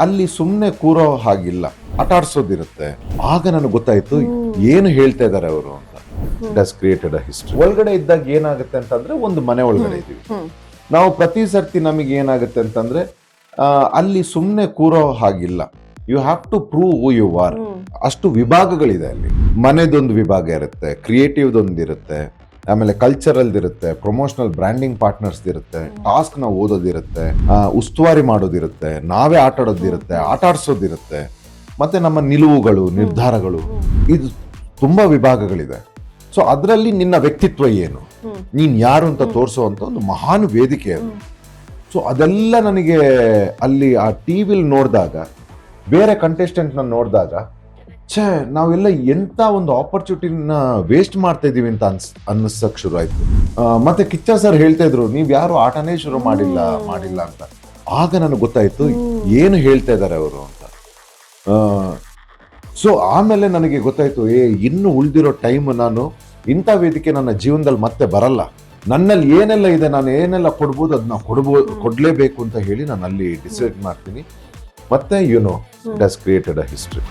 ಅಲ್ಲಿ ಸುಮ್ಮನೆ ಕೂರೋ ಹಾಗಿಲ್ಲ, ಆಟ ಆಡ್ಸೋದಿರುತ್ತೆ. ಆಗ ನನಗೆ ಗೊತ್ತಾಯ್ತು ಏನು ಹೇಳ್ತಾ ಇದ್ದಾರೆ ಅವರು ಅಂತ. It has created a history. ಒಳಗಡೆ ಇದ್ದಾಗ ಏನಾಗುತ್ತೆ ಅಂತಂದ್ರೆ, ಒಂದು ಮನೆ ಒಳಗಡೆ ಇದೀವಿ ನಾವು. ಪ್ರತಿ ಸರ್ತಿ ನಮಗೆ ಏನಾಗುತ್ತೆ ಅಂತಂದ್ರೆ, ಅಲ್ಲಿ ಸುಮ್ಮನೆ ಕೂರೋ ಹಾಗಿಲ್ಲ, you have to prove who you are. ಅಷ್ಟು ವಿಭಾಗಗಳಿದೆ ಅಲ್ಲಿ. ಮನೆದೊಂದು ವಿಭಾಗ ಇರುತ್ತೆ, ಕ್ರಿಯೇಟಿವ್ದೊಂದು ಇರುತ್ತೆ, ಆಮೇಲೆ ಕಲ್ಚರಲ್ ಇರುತ್ತೆ, ಪ್ರಮೋಷನಲ್ ಬ್ರ್ಯಾಂಡಿಂಗ್ ಪಾರ್ಟ್ನರ್ಸ್ ಇರುತ್ತೆ, ಟಾಸ್ಕ್ ನಾವು ಓದೋದಿರುತ್ತೆ, ಉಸ್ತುವಾರಿ ಮಾಡೋದಿರುತ್ತೆ, ನಾವೇ ಆಟ ಆಡೋದಿರುತ್ತೆ, ಆಟ ಆಡ್ಸೋದಿರುತ್ತೆ, ಮತ್ತೆ ನಮ್ಮ ನಿಲುವುಗಳು, ನಿರ್ಧಾರಗಳು, ಇದು ತುಂಬಾ ವಿಭಾಗಗಳಿದೆ. ಸೊ ಅದರಲ್ಲಿ ನಿನ್ನ ವ್ಯಕ್ತಿತ್ವ ಏನು, ನೀನ್ ಯಾರು ಅಂತ ತೋರಿಸುವಂತ ಒಂದು ಮಹಾನ್ ವೇದಿಕೆ ಅದು. ಸೊ ಅದೆಲ್ಲ ನನಗೆ ಅಲ್ಲಿ ಆ ಟಿವಿಲಿ ನೋಡಿದಾಗ, ಬೇರೆ ಕಂಟೆಸ್ಟೆಂಟ್ ನ ನೋಡಿದಾಗ, ನಾವೆಲ್ಲ ಎಂತ ಒಂದು ಆಪರ್ಚುನಿಟಿನ ವೇಸ್ಟ್ ಮಾಡ್ತಾ ಇದೀವಿ ಅಂತ ಅನ್ನಿಸಕ್ ಶುರು ಆಯ್ತು. ಮತ್ತೆ ಕಿಚ್ಚ ಸರ್ ಹೇಳ್ತಾ ಇದ್ರು, ನೀವ್ ಯಾರು ಆಟನೇ ಶುರು ಮಾಡಿಲ್ಲ ಅಂತ. ಆಗ ನನಗೆ ಗೊತ್ತಾಯ್ತು ಏನು ಹೇಳ್ತಾ ಇದ್ದಾರೆ ಅವರು ಅಂತ. ಸೊ ಆಮೇಲೆ ನನಗೆ ಗೊತ್ತಾಯ್ತು, ಇನ್ನು ಉಳಿದಿರೋ ಟೈಮ್ ನಾನು ಇಂಥ ವೇದಿಕೆ ನನ್ನ ಜೀವನದಲ್ಲಿ ಮತ್ತೆ ಬರಲ್ಲ. ನನ್ನಲ್ಲಿ ಏನೆಲ್ಲ ಇದೆ, ನಾನು ಏನೆಲ್ಲ ಕೊಡ್ಬೋದು ಅದನ್ನ ಕೊಡ್ಲೇಬೇಕು ಅಂತ ಹೇಳಿ ನಾನು ಅಲ್ಲಿ ಡಿಸೈಡ್ ಮಾಡ್ತೀನಿ. ಮತ್ತೆ it has created a history.